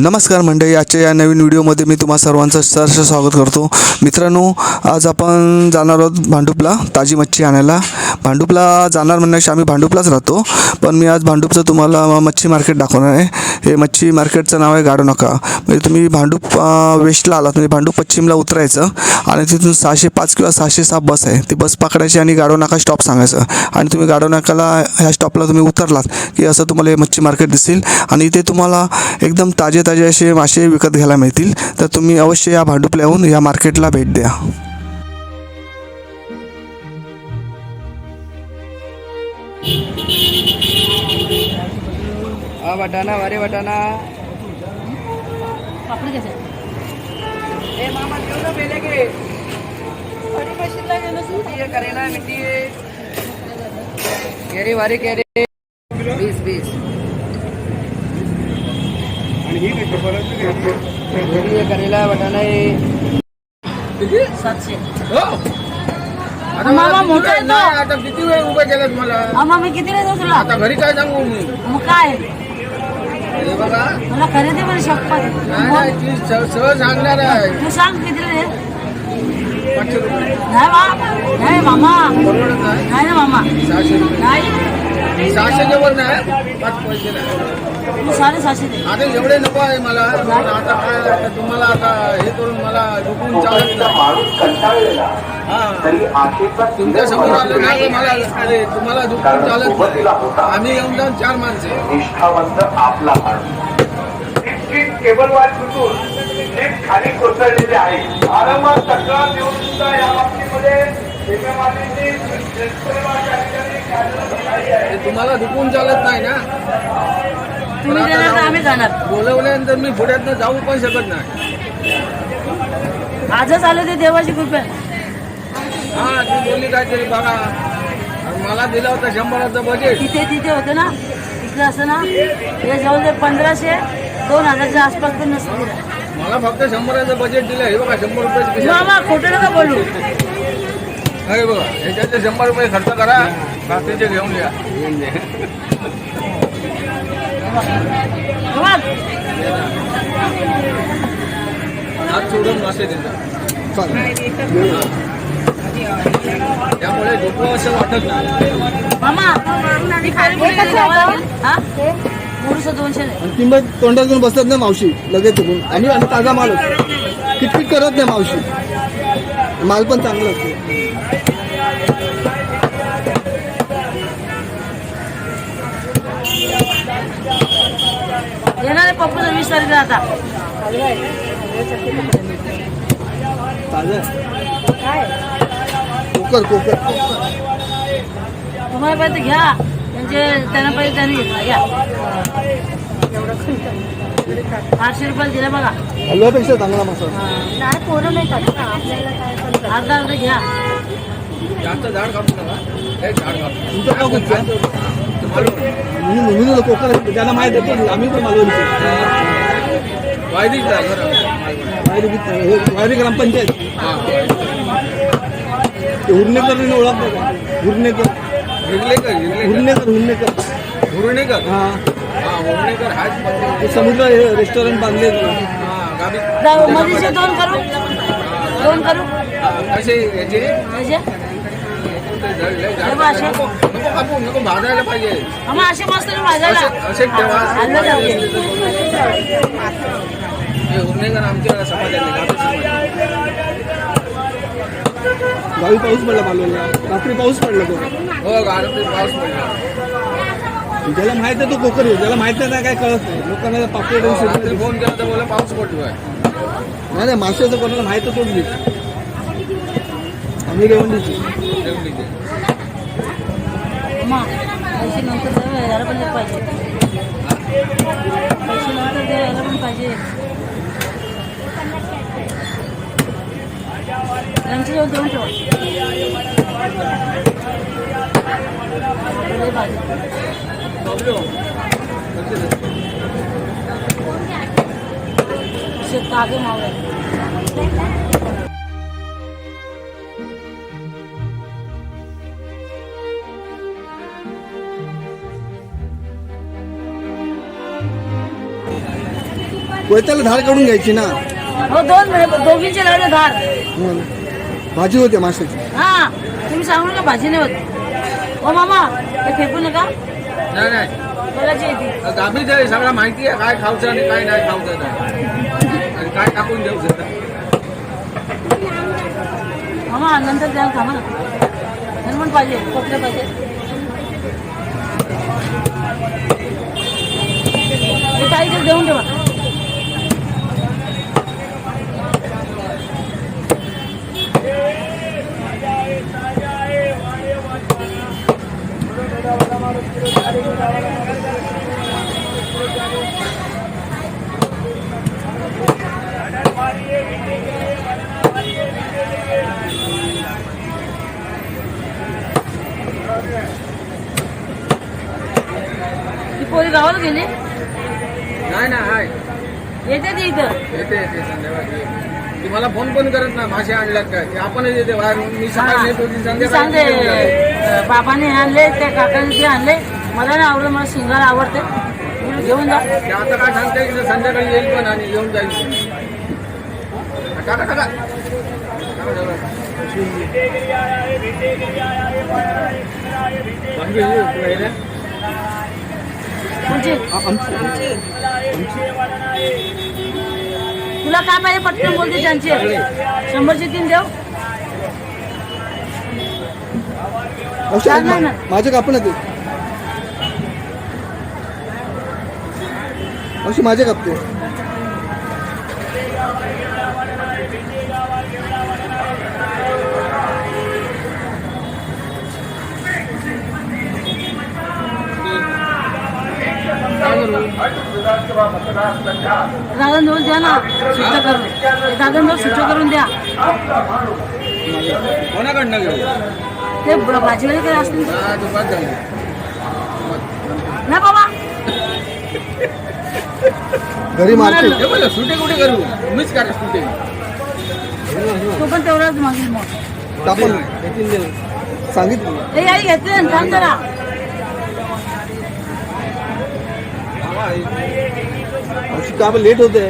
नमस्कार मंडळी, आजच्या या नवीन व्हिडिओमध्ये मी तुम्हा सर्वांचं सहर्ष स्वागत करतो. मित्रांनो, आज आपण जाणार आहोत भांडूपला ताजी मच्छी आणायला. भांडूपला जाणार म्हणण्यापेक्षा आम्ही भांडूपलाच राहतो, पण मी आज भांडूपचं तुम्हाला मच्छी मार्केट दाखवणार आहे. हे मच्छी मार्केटचं नाव आहे गाडोनाका. म्हणजे तुम्ही भांडूप वेस्टला आलात म्हणजे भांडूप पश्चिमला उतरायचं आणि तिथून 605 किंवा 606 बस आहे, ती बस पकडायची आणि गाडोनाका स्टॉप सांगायचं आणि तुम्ही गाडोनाकाला ह्या स्टॉपला तुम्ही उतरलात की असं तुम्हाला हे मच्छी मार्केट दिसेल आणि इथे तुम्हाला एकदम ताजे ताजे असे मासे विकत घ्यायला मिळतील. तर तुम्ही अवश्य या भांडूपला येऊन या मार्केटला भेट द्या. वटाना वारे वटाना पापड़ी कैसे ए मामा क्यों ना पहले के बड़ी मशीन लगे ना ये करेला मिट्टी केरी वारे केरी 20 ये करेला वटाना ये 700 आता मामा मोठा आहे तो. आता किती वेळ उभे केलं तुम्हाला मामा मी किती देऊ तुला आता घरी काय सांगू मी मग काय हे बघा मला खरेदी पण शपथ नाही ती सहज सांगणार आहे तू सांग किती दे 500 रुपये नाही मामा परवडत नाही नाही ना मामा 600 रुपये नाही 600 वर नाही 5 पैसे नाही तू 750 दे. आता एवढे नको आहे मला पण आता काय आता तुम्हाला आता हे करून मला दुखून चालत नाही. हा तुमच्या समोर आलं नाही तर मला अरे तुम्हाला दुखून चालत नाही. आम्ही येऊन जाऊन 4 माणसे निष्ठावंत आपला केबल वाट सुटून लिफ्ट खाली कोसळलेले आहे. वारंवार तक्रार देऊन सुद्धा या बाबतीमध्ये तुम्हाला दुखून चालत नाही ना. तुम्ही देणार तर आम्ही जाणार. बोलवल्यानंतर मी पुढ्यातनं जाऊ पण शकत नाही. आजच आलो ते देवाची कृपा. हा ती बोलली काहीतरी बघा मला दिला होता 100चं बजेट तिथे होतं ना तिकडे असं ना हे जाऊन ते 1500-2000च्या आसपास पण नसतं. मला फक्त 100चं बजेट दिलं. हे बघा 100 रुपये मामा खोटं नका बोलू. अरे बघा ह्याच्यातले 100 रुपये खर्च करा बाकीचे घेऊन या. बघ, हात सोडून मासे देतात. त्यामुळे झोपलं असं वाटत नाही. मामा ती खाली बोलली जावं लागेल. हा मोडूस 200 नाही. ती मग तोंडात घेऊन बसतात ना मावशी लगेच आम्ही आणि ताजा माल किटकिट करत नाही मावशी. माल पण चांगला असतो. येणार आहे पप्पू 20 तारखेला. आता ताजा कोकर तुम्हाला पाहिजे घ्या त्यांना पाहिजे त्यांनी घेतला घ्या. 800 रुपयाला दिला बघा. हलव्यापेक्षा चांगला मसाला. नाही पोरं नाही अर्धा घ्या. जास्त झाड कापू नका. हे झाड कापू तुमचं गाव कुठचं? म्हणून कोकर ज्यांना माहीत आहे आम्ही पण मालवणी वायदीच वायरी ग्रामपंचायत हुर्नेकर ओळखतो का? हुर्नेकर हुर्णेकर हा हुर्णेकर हाच ते समुद्र रेस्टॉरंट बांधले. गावी मधीचे 2 करू 2 करू कसे याचे म्हणजे नको कापू नको भाजायला पाहिजे. आम्हा असे मस्त भाजायला असे ठेवा. आणलं जाते. हे हुर्णेकर आमच्या समाजाने गावी पाऊस पडला मालवणला. रात्री पाऊस पडला तो. हो गावी पाऊस पडला. ज्याला माहित आहे तो कोकर येऊ. ज्याला माहित नाही काय कळत नाही. लोकांना पापलेट रात्री फोन केला तर बोला पाऊस पडतोय. नाही माशाचं कोणाला माहित आहे तोच घेत. आम्ही घेऊन देतो. अम्मा पैसे नंतर द्यायला पण पाहिजे. पैसे नंतर द्यायला पण पाहिजे. त्यांची जेवण देऊन ठेवा. तागे मावळे कोयत्याला धार काढून घ्यायची ना. हो दोघींचे लावले धार. मग भाजी होते माशाची. हा तुम्ही सांगू नका भाजी नाही होत. ओ मामा ते फेकू नका. नाही नाही बोलायची येते. गावी जाईल सगळं माहिती आहे काय खाऊचं आणि काय नाही खाऊचं नाही आणि काय टाकून द्यायचं. मामा नंतर द्याल थांबा ना. हनुमान पाहिजे कोपरे पाहिजे. हे काही देऊन ठेवा. ती पोरी गावाला गेली. नाही ना हाय येते ती इथं. येते येते संध्याकाळी. ती मला फोन पण करत ना मासे आणल्यात काय ते आपणच येते बाहेर. मी सकाळी येतो ती मी संध्याकाळी सांगते येऊन जाते. बाबाने आणले त्या काकाने ते आणले. मला नाही आवडलं. मला शिंगाला आवडते. तुम्ही घेऊन जा. ते आता काय सांगते की संध्याकाळी येईल पण आणि येऊन जाईल पण. टाका टाका बाकी हे तुला हे द्या. म्हणजे आमची तुला काय पाहिजे पटकन बोलते त्यांचे. 100चे 3 देऊ. मावशी नाही ना. माझे कापण ते. मावशी माझे कापते. दादा दोन द्या ना सुट्ट करून. दादा दोन सुट्ट करून द्या. कोणाकडनं घेऊ ते भाजीमध्ये काही असतील दुपार झाली. ना बाबा. घरी मारते. हे बोला सुटे कुठे करू मीच करा सुटे. तो पण तेवढाच मागेल मग. कापण सांगितलं. हे आई घेतले ना थांब जरा. मावशी का लेट होते.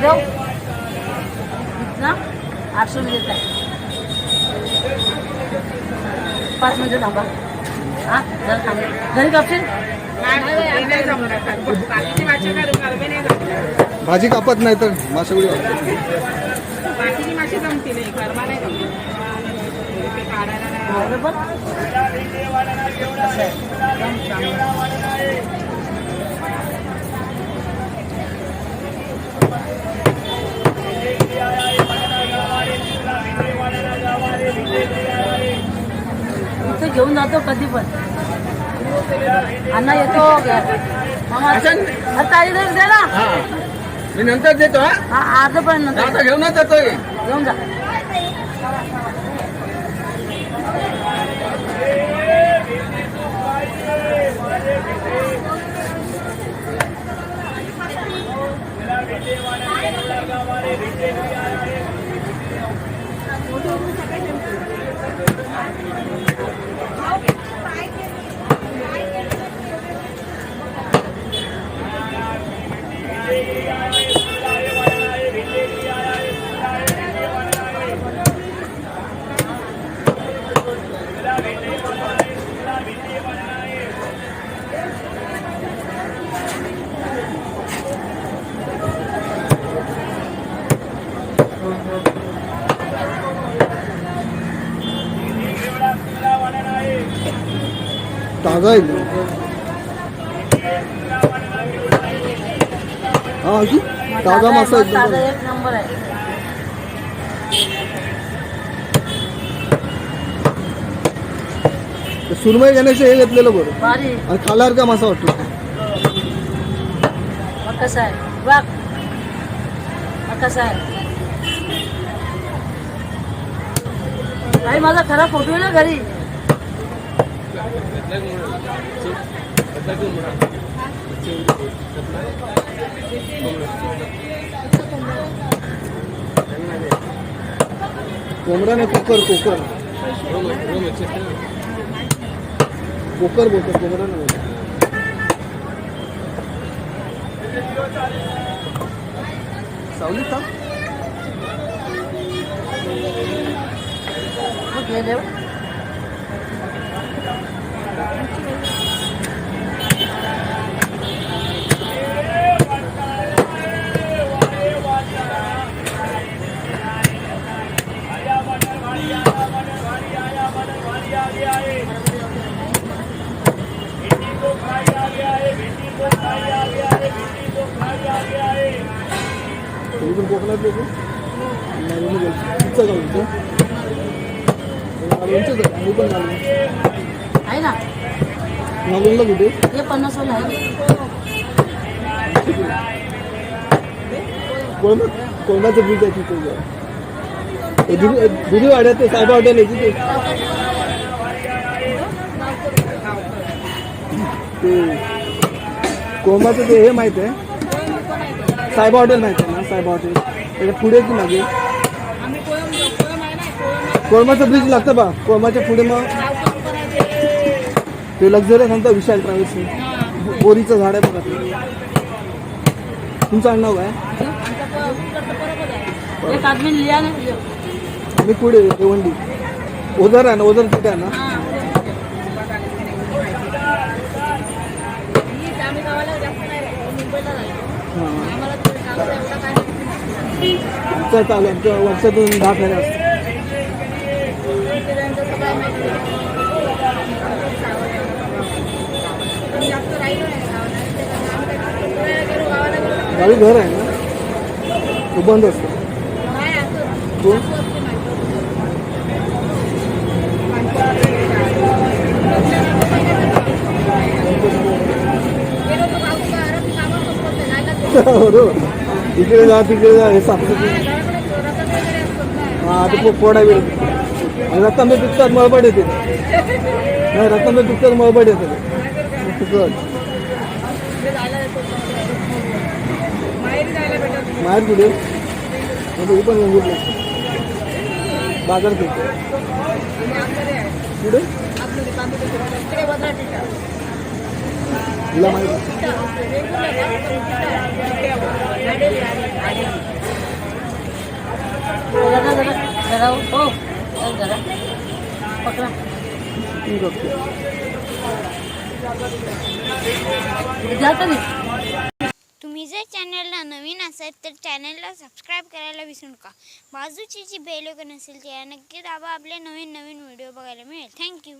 जाऊ ना 800 देत आहे. 5 मिनिटं थांबा. हा जरा थांबा. घरी कापशील. भाजी कापत नाही तर माशावडी बाकीची माशी जमती नाही गरबा नाही जमती ते काढायला नाही. बरोबर. असं आहे. इथं घेऊन जातो कधी पण. अण्णा येतो मामा. ताई दे ना. हा मी नंतर देतो. हा अर्ध पण नंतर आता घेऊनच येतोय. घेऊन जा. ताजा एकदम. हा मावशी ताजा मासा एकदम ताजा बरं. एक नंबर आहे. ते सुरमई घेण्याचं हे घेतलेलं बरं भारी. आणि खाल्यावर का मासा वाटतो. मग कसं आहे बघ. मग कसं आहे आई माझा खरा फोटो आहे ना घरी. कोंबडा नाही कोकर कोकर कोकर बोलतो कोंबडा नाही बोलतो. सावलीत का मग घे देव. तुम्ही पण कोकणात लोक लोणचं मी पण घालून आहे ना घालूनला कुठे हे 50 वाला आहे. कोणाचं ब्रिज आहे तिथे दुधी वाड्यात ते साहेबा हॉटेल आहे तिथे ते कोमाचं ते हे माहित आहे साहेबा हॉटेल माहित आहे ना साहेबा हॉटेल त्याच्या पुढे की मागे आम्ही कोळम आहे ना कोळमाचं ब्रिज लागतं बा कोळमाच्या पुढे मग ते लक्झरी सांगता विशाल ट्रॅव्हल्स बोरीचं झाड आहे बघा ते. तुमचं नाव आहे एक आदमी लिया ना. मी पुढे भिवंडी ओझर आहे ना ओझर तिथे आहे ना आम्ही गावाला जास्त नाही राहतो. मुंबईला राहतो. हां आम्हाला थोडं गावाला एवढं काय नाही. आमचं चालू आमच्या वर्षातून 10 फेऱ्या असतात. तसं काय माहिती नाही. पण जास्त राहिलो नाही गावाला. आम्ही फिरायला गेलो गावाला गेलो. गावी घर आहे ना तो बंद असतो नाही असं कोण असं असते माहिती. गेलो तो गावची घरात कामं करतो. जायला बरोबर इकडे जा तिकडे जा हे साफसफाई घराकडे रसद वगैरे असतात ना. हा ते पोडा वेळ आणि रक्तांबे पिकतात मळबड येते नाही रक्तांबे पिकतात मळबड येते तिकट जायला येतो. माहेरी जायला भेटत नाही. माहेर कुठे म्हणजे पण सांगितलं बाजारपेठ आणि आतमध्ये आहे. कुठे आतमध्ये बांधून इकडे वजराटीच्या. तुला माहिती जरा जरा हो जरा पकडा. तू करतो द्या तरी. तुम्ही जर चॅनलला नवीन असाल तर चॅनलला सबस्क्राईब करायला विसरू नका. बाजूची जी बेल आयकॉन असेल ते नक्की दाबा. आपले नवीन व्हिडिओ बघायला मिळेल. थँक्यू.